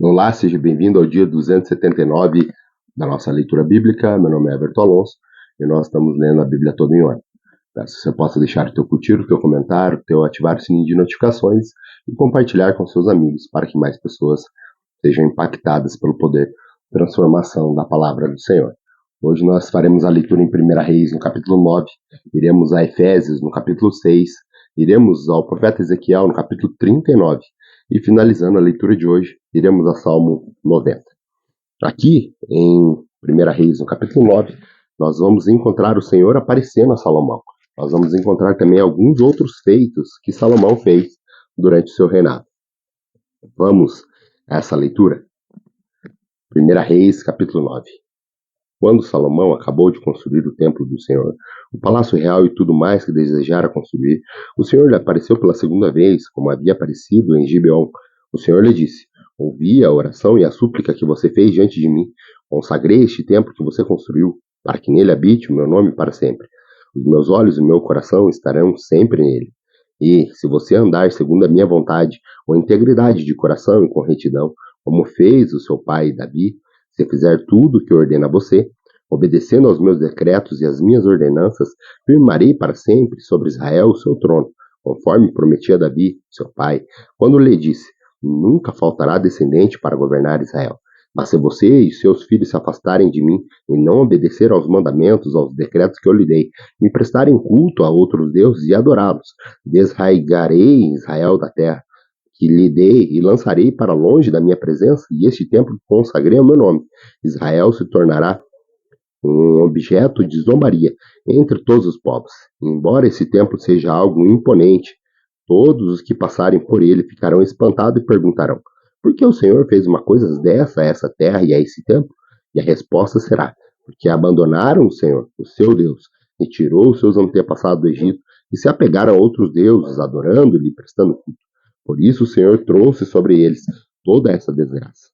Olá, seja bem-vindo ao dia 279 da nossa leitura bíblica. Meu nome é Everton Alonso e nós estamos lendo a Bíblia toda em ordem. Peço que você possa deixar o teu curtir, o teu comentário, o teu ativar o sininho de notificações e compartilhar com seus amigos para que mais pessoas sejam impactadas pelo poder de transformação da palavra do Senhor. Hoje nós faremos a leitura em 1 Reis, no capítulo 9, iremos a Efésios, no capítulo 6, iremos ao profeta Ezequiel, no capítulo 39, e finalizando a leitura de hoje, iremos a Salmo 90. Aqui, em 1 Reis, no capítulo 9, nós vamos encontrar o Senhor aparecendo a Salomão. Nós vamos encontrar também alguns outros feitos que Salomão fez durante o seu reinado. Vamos a essa leitura? 1 Reis, capítulo 9. Quando Salomão acabou de construir o templo do Senhor, o palácio real e tudo mais que desejara construir, o Senhor lhe apareceu pela segunda vez, como havia aparecido em Gibeon. O Senhor lhe disse: ouvi a oração e a súplica que você fez diante de mim. Consagrei este templo que você construiu, para que nele habite o meu nome para sempre. Os meus olhos e o meu coração estarão sempre nele. E, se você andar segundo a minha vontade, com integridade de coração e com retidão, como fez o seu pai Davi, se fizer tudo o que ordena a você, obedecendo aos meus decretos e às minhas ordenanças, firmarei para sempre sobre Israel o seu trono, conforme prometia Davi, seu pai, quando lhe disse: nunca faltará descendente para governar Israel. Mas se você e seus filhos se afastarem de mim e não obedecer aos mandamentos, aos decretos que eu lhe dei, me prestarem culto a outros deuses e adorá-los, desraigarei Israel da terra que lhe dei e lançarei para longe da minha presença, e este templo consagrei ao meu nome. Israel se tornará um objeto de zombaria entre todos os povos. Embora esse templo seja algo imponente, todos os que passarem por ele ficarão espantados e perguntarão: por que o Senhor fez uma coisa dessa a essa terra e a esse templo? E a resposta será: porque abandonaram o Senhor, o seu Deus, e tirou os seus antepassados do Egito e se apegaram a outros deuses, adorando-lhe e prestando culto. Por isso o Senhor trouxe sobre eles toda essa desgraça.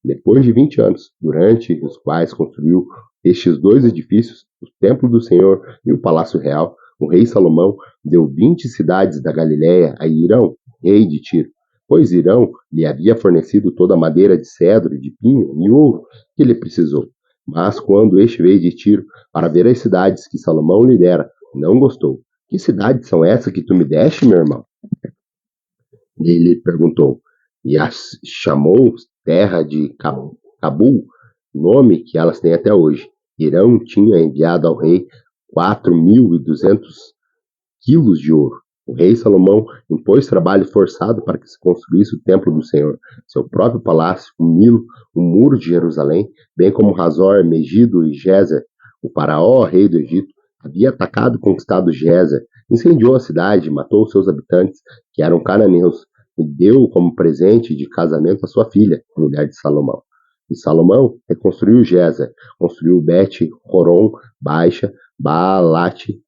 Depois de 20 anos, durante os quais construiu estes dois edifícios, o templo do Senhor e o palácio real, o rei Salomão deu 20 cidades da Galiléia a Irão, rei de Tiro, pois Irão lhe havia fornecido toda a madeira de cedro, de pinho e ouro que ele precisou. Mas quando este veio de Tiro para ver as cidades que Salomão lhe dera, não gostou. Que cidades são essas que tu me deste, meu irmão? Ele perguntou, e as chamou terra de Cabul, nome que elas têm até hoje. Irão tinha enviado ao rei 4.200 quilos de ouro. O rei Salomão impôs trabalho forçado para que se construísse o templo do Senhor, seu próprio palácio, o Milo, o muro de Jerusalém, bem como Razor, Megido e Gézer. O faraó, rei do Egito, havia atacado e conquistado Gézer, incendiou a cidade, matou seus habitantes, que eram cananeus, e deu como presente de casamento a sua filha, mulher de Salomão. E Salomão reconstruiu Gézer, construiu Bet-Horon, Baixa, Baalate,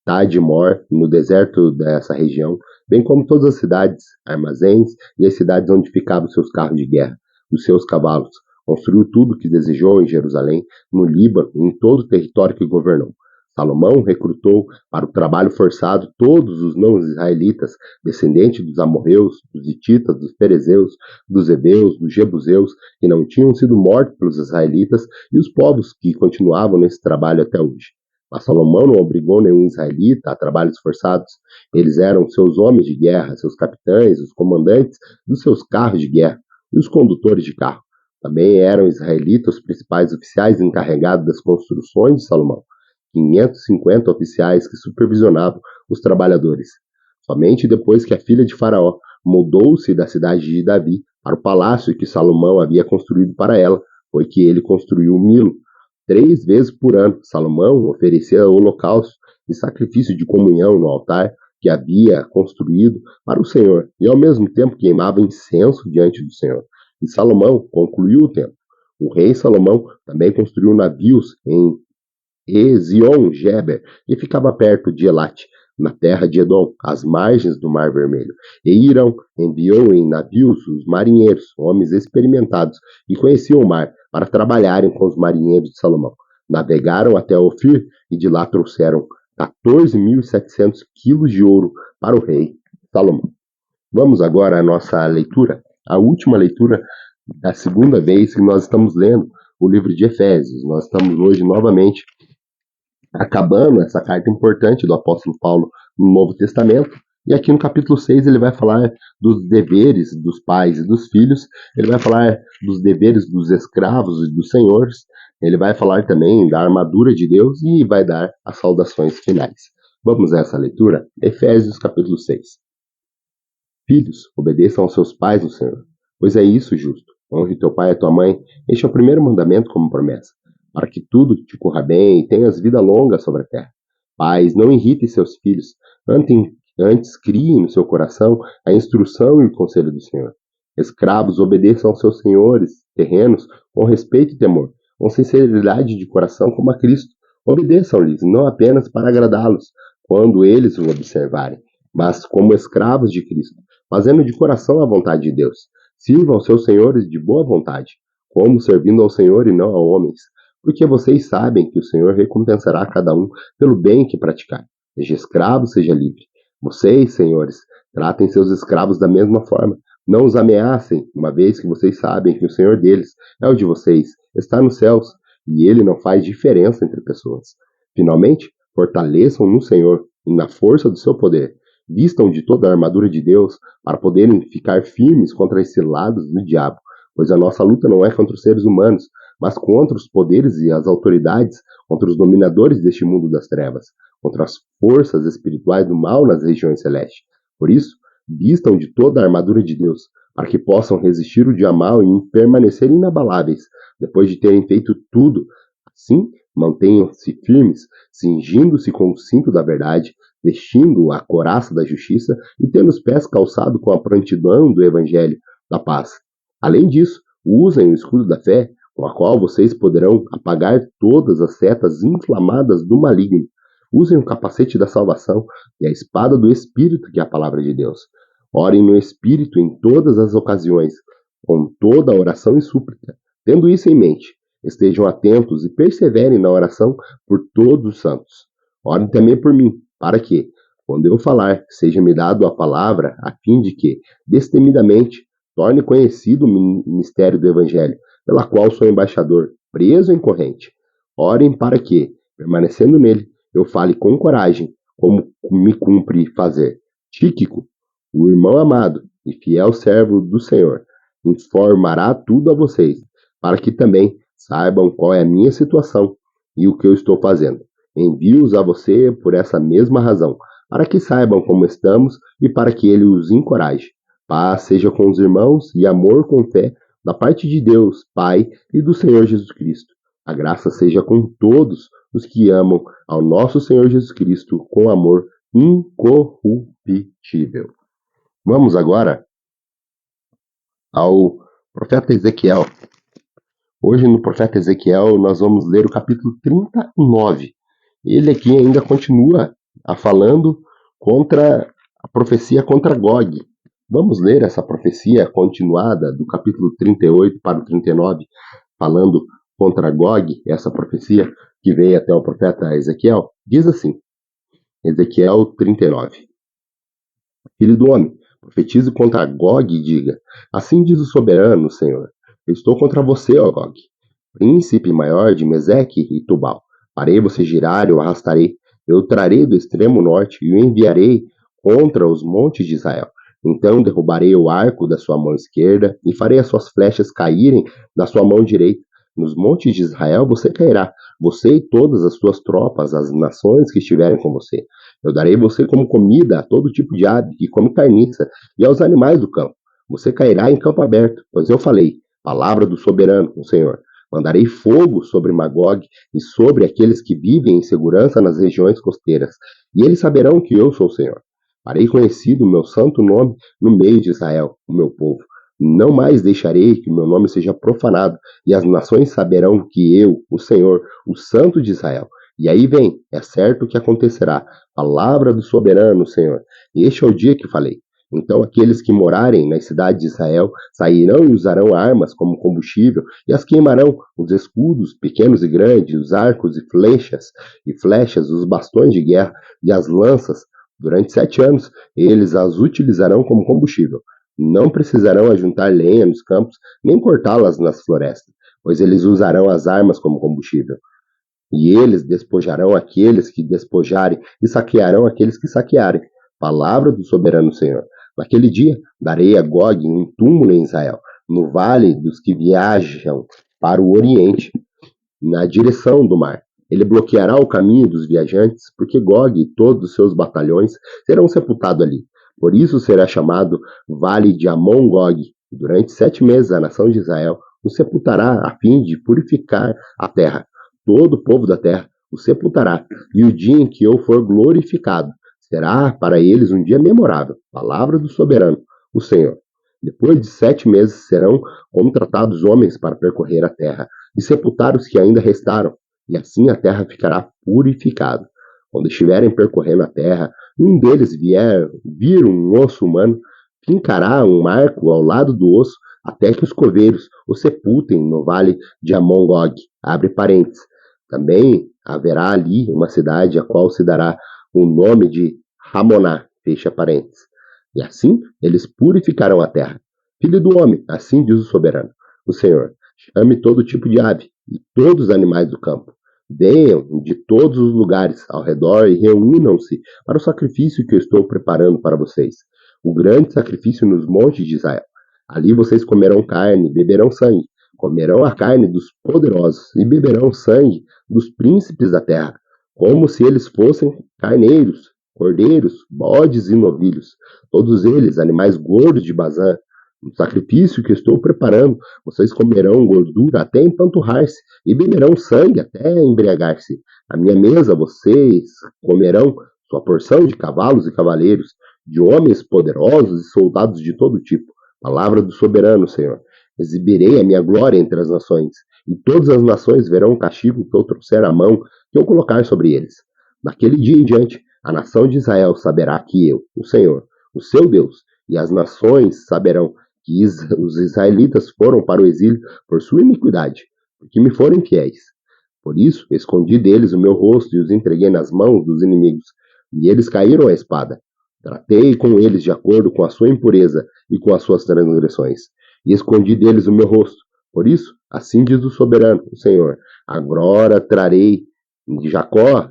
Tadmor, no deserto dessa região, bem como todas as cidades, armazéns e as cidades onde ficavam seus carros de guerra, os seus cavalos. Construiu tudo o que desejou em Jerusalém, no Líbano e em todo o território que governou. Salomão recrutou para o trabalho forçado todos os não-israelitas, descendentes dos amorreus, dos hititas, dos perezeus, dos heveus, dos jebuseus, que não tinham sido mortos pelos israelitas, e os povos que continuavam nesse trabalho até hoje. Mas Salomão não obrigou nenhum israelita a trabalhos forçados. Eles eram seus homens de guerra, seus capitães, os comandantes dos seus carros de guerra e os condutores de carro. Também eram israelitas os principais oficiais encarregados das construções de Salomão, 550 oficiais que supervisionavam os trabalhadores. Somente depois que a filha de Faraó mudou-se da cidade de Davi para o palácio que Salomão havia construído para ela, foi que ele construiu o Milo. 3 vezes por ano, Salomão oferecia holocausto e sacrifício de comunhão no altar que havia construído para o Senhor, e ao mesmo tempo queimava incenso diante do Senhor. E Salomão concluiu o templo. O rei Salomão também construiu navios em Ezion-Geber, que ficava perto de Elate, na terra de Edom, às margens do Mar Vermelho. E Irão enviou em navios os marinheiros, homens experimentados, que conheciam o mar, para trabalharem com os marinheiros de Salomão. Navegaram até Ofir e de lá trouxeram 14.700 quilos de ouro para o rei Salomão. Vamos agora à nossa leitura, a última leitura É a segunda vez que nós estamos lendo o livro de Efésios. Nós estamos hoje novamente acabando essa carta importante do apóstolo Paulo no Novo Testamento. E aqui no capítulo 6 ele vai falar dos deveres dos pais e dos filhos, ele vai falar dos deveres dos escravos e dos senhores, ele vai falar também da armadura de Deus e vai dar as saudações finais. Vamos a essa leitura? Efésios capítulo 6. Filhos, obedeçam aos seus pais no Senhor, pois é isso justo. Honre teu pai e tua mãe, este é o primeiro mandamento como promessa, para que tudo te corra bem e tenhas vida longa sobre a terra. Pais, não irritem seus filhos, antes criem no seu coração a instrução e o conselho do Senhor. Escravos, obedeçam aos seus senhores terrenos com respeito e temor, com sinceridade de coração como a Cristo. Obedeçam-lhes, não apenas para agradá-los, quando eles o observarem, mas como escravos de Cristo, fazendo de coração a vontade de Deus. Sirvam aos seus senhores de boa vontade, como servindo ao Senhor e não a homens, porque vocês sabem que o Senhor recompensará cada um pelo bem que praticar. Seja escravo, seja livre. Vocês, senhores, tratem seus escravos da mesma forma. Não os ameacem, uma vez que vocês sabem que o Senhor deles é o de vocês, está nos céus, e ele não faz diferença entre pessoas. Finalmente, fortaleçam no Senhor e na força do seu poder. Vistam de toda a armadura de Deus para poderem ficar firmes contra as ciladas do diabo, pois a nossa luta não é contra os seres humanos, mas contra os poderes e as autoridades, contra os dominadores deste mundo das trevas, contra as forças espirituais do mal nas regiões celestes. Por isso, vistam de toda a armadura de Deus, para que possam resistir o dia mal e permanecer inabaláveis, depois de terem feito tudo. Assim, mantenham-se firmes, cingindo-se com o cinto da verdade, vestindo a couraça da justiça e tendo os pés calçados com a prontidão do evangelho da paz. Além disso, usem o escudo da fé, com a qual vocês poderão apagar todas as setas inflamadas do maligno. Usem o capacete da salvação e a espada do Espírito, que é a palavra de Deus. Orem no Espírito em todas as ocasiões, com toda a oração e súplica. Tendo isso em mente, estejam atentos e perseverem na oração por todos os santos. Orem também por mim, para que, quando eu falar, seja-me dado a palavra, a fim de que, destemidamente, torne conhecido o mistério do Evangelho, pela qual sou embaixador, preso em corrente. Orem para que, permanecendo nele, eu fale com coragem, como me cumpre fazer. Tíquico, o irmão amado e fiel servo do Senhor, informará tudo a vocês, para que também saibam qual é a minha situação e o que eu estou fazendo. Envio-os a você por essa mesma razão, para que saibam como estamos e para que ele os encoraje. Paz seja com os irmãos e amor com fé da parte de Deus, Pai e do Senhor Jesus Cristo. A graça seja com todos os que amam ao nosso Senhor Jesus Cristo com amor incorruptível. Vamos agora ao profeta Ezequiel. Hoje no profeta Ezequiel nós vamos ler o capítulo 39. Ele aqui ainda continua falando contra a profecia contra Gog. Vamos ler essa profecia continuada do capítulo 38 para o 39, falando contra Gog, essa profecia que veio até o profeta Ezequiel. Diz assim, Ezequiel 39. Filho do homem, profetize contra Gog e diga, assim diz o soberano, Senhor, eu estou contra você, ó Gog, príncipe maior de Meseque e Tubal. Farei você girar e o arrastarei. Eu o trarei do extremo norte e o enviarei contra os montes de Israel. Então derrubarei o arco da sua mão esquerda e farei as suas flechas caírem da sua mão direita. Nos montes de Israel você cairá, você e todas as suas tropas, as nações que estiverem com você. Eu darei você como comida a todo tipo de ave que come carniça e aos animais do campo. Você cairá em campo aberto, pois eu falei, palavra do soberano, o Senhor. Mandarei fogo sobre Magog e sobre aqueles que vivem em segurança nas regiões costeiras, e eles saberão que eu sou o Senhor. Farei conhecido o meu santo nome no meio de Israel, o meu povo. Não mais deixarei que o meu nome seja profanado, e as nações saberão que eu, o Senhor, o Santo de Israel. E aí vem, é certo que acontecerá, palavra do soberano, Senhor. E este é o dia que falei. Então aqueles que morarem nas cidades de Israel sairão e usarão armas como combustível e as queimarão, os escudos, pequenos e grandes, os arcos e flechas, os bastões de guerra e as lanças. Durante 7 anos eles as utilizarão como combustível. Não precisarão ajuntar lenha nos campos, nem cortá-las nas florestas, pois eles usarão as armas como combustível. E eles despojarão aqueles que despojarem, e saquearão aqueles que saquearem. Palavra do soberano Senhor. Naquele dia, darei a Gog um túmulo em Israel, no vale dos que viajam para o oriente, na direção do mar. Ele bloqueará o caminho dos viajantes, porque Gog e todos os seus batalhões serão sepultados ali. Por isso será chamado Vale de Amon-Gog. Durante 7 meses a nação de Israel o sepultará a fim de purificar a terra. Todo o povo da terra o sepultará, e o dia em que eu for glorificado será para eles um dia memorável. Palavra do soberano, o Senhor. Depois de 7 meses serão contratados homens para percorrer a terra e sepultar os que ainda restaram, e assim a terra ficará purificada. Quando estiverem percorrendo a terra, e um deles vir um osso humano, fincará um marco ao lado do osso, até que os coveiros o sepultem no vale de Amon-Gog. Abre parênteses. Também haverá ali uma cidade a qual se dará o nome de Ramoná, fecha parênteses. E assim eles purificarão a terra. Filho do homem, assim diz o soberano, o Senhor, chame todo tipo de ave e todos os animais do campo. Venham de todos os lugares ao redor e reúnam-se para o sacrifício que eu estou preparando para vocês. O grande sacrifício nos montes de Israel. Ali vocês comerão carne, beberão sangue. Comerão a carne dos poderosos e beberão sangue dos príncipes da terra, como se eles fossem carneiros, cordeiros, bodes e novilhos, todos eles animais gordos de Bazã. No sacrifício que estou preparando, vocês comerão gordura até empanturrar-se e beberão sangue até embriagar-se. À minha mesa vocês comerão sua porção de cavalos e cavaleiros, de homens poderosos e soldados de todo tipo. Palavra do soberano, Senhor. Exibirei a minha glória entre as nações, e todas as nações verão o castigo que eu trouxer à mão, que eu colocar sobre eles. Daquele dia em diante, a nação de Israel saberá que eu, o Senhor, o seu Deus, e as nações saberão que os israelitas foram para o exílio por sua iniquidade, porque me foram fiéis. Por isso, escondi deles o meu rosto e os entreguei nas mãos dos inimigos, e eles caíram à espada. Tratei com eles de acordo com a sua impureza e com as suas transgressões, e escondi deles o meu rosto. Por isso, assim diz o soberano, o Senhor, agora trarei de Jacó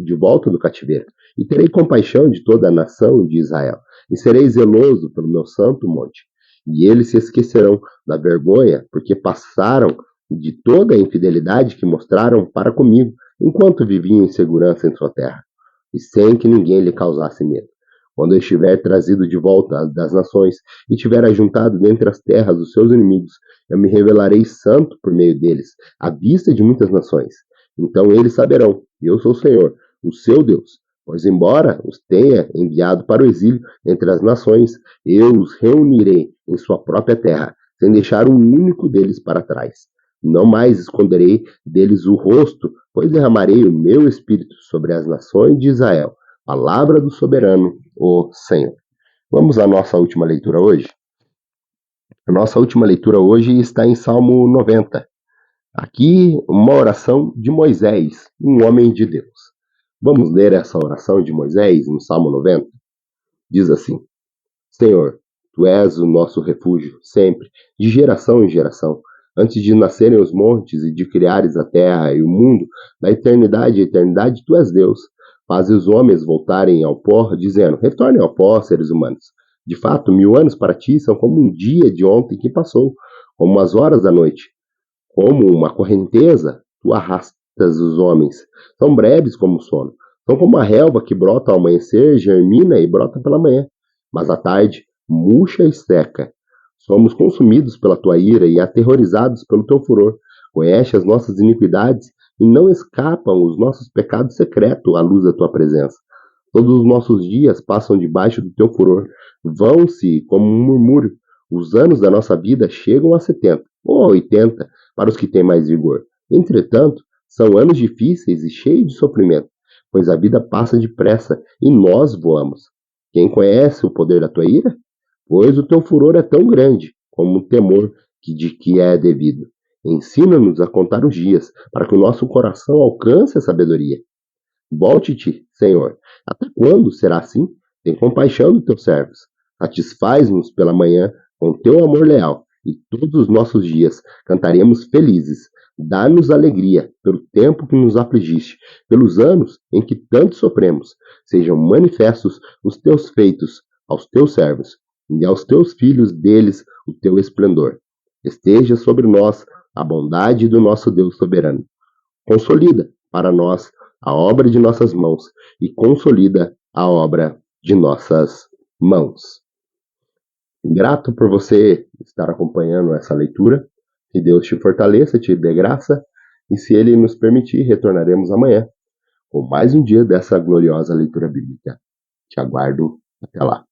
de volta do cativeiro, e terei compaixão de toda a nação de Israel, e serei zeloso pelo meu santo monte. E eles se esquecerão da vergonha, porque passaram de toda a infidelidade que mostraram para comigo, enquanto viviam em segurança em sua terra, e sem que ninguém lhe causasse medo. Quando eu estiver trazido de volta das nações e tiver ajuntado dentre as terras os seus inimigos, eu me revelarei santo por meio deles, à vista de muitas nações. Então eles saberão que eu sou o Senhor, o seu Deus. Pois embora os tenha enviado para o exílio entre as nações, eu os reunirei em sua própria terra, sem deixar um único deles para trás. Não mais esconderei deles o rosto, pois derramarei o meu espírito sobre as nações de Israel. Palavra do soberano, o Senhor. Vamos à nossa última leitura hoje? A nossa última leitura hoje está em Salmo 90. Aqui, uma oração de Moisés, um homem de Deus. Vamos ler essa oração de Moisés no Salmo 90? Diz assim: Senhor, Tu és o nosso refúgio, sempre, de geração em geração. Antes de nascerem os montes e de criares a terra e o mundo, da eternidade a eternidade, Tu és Deus. Fazes os homens voltarem ao pó, dizendo, retornem ao pó, seres humanos. De fato, 1000 anos para ti são como um dia de ontem que passou, como as horas da noite. Como uma correnteza, Tu arrastas os homens. São breves como o sono. São como a relva que brota ao amanhecer, germina e brota pela manhã. Mas à tarde, murcha e seca. Somos consumidos pela Tua ira e aterrorizados pelo Teu furor. Conhece as nossas iniquidades e não escapam os nossos pecados secretos à luz da Tua presença. Todos os nossos dias passam debaixo do Teu furor. Vão-se como um murmúrio. Os anos da nossa vida chegam a 70 ou a 80 para os que têm mais vigor. Entretanto, são anos difíceis e cheios de sofrimento, pois a vida passa depressa e nós voamos. Quem conhece o poder da Tua ira? Pois o Teu furor é tão grande como o temor de que é devido. Ensina-nos a contar os dias, para que o nosso coração alcance a sabedoria. Volte-te, Senhor. Até quando será assim? Tem compaixão dos Teus servos. Satisfaz-nos pela manhã com teu amor leal, e todos os nossos dias cantaremos felizes. Dá-nos alegria pelo tempo que nos afligiste, pelos anos em que tanto sofremos. Sejam manifestos os teus feitos aos teus servos, e aos teus filhos deles o teu esplendor. Esteja sobre nós a bondade do nosso Deus soberano. Consolida para nós a obra de nossas mãos e consolida a obra de nossas mãos. Grato por você estar acompanhando essa leitura. Que Deus te fortaleça, te dê graça, e se Ele nos permitir, retornaremos amanhã com mais um dia dessa gloriosa leitura bíblica. Te aguardo até lá.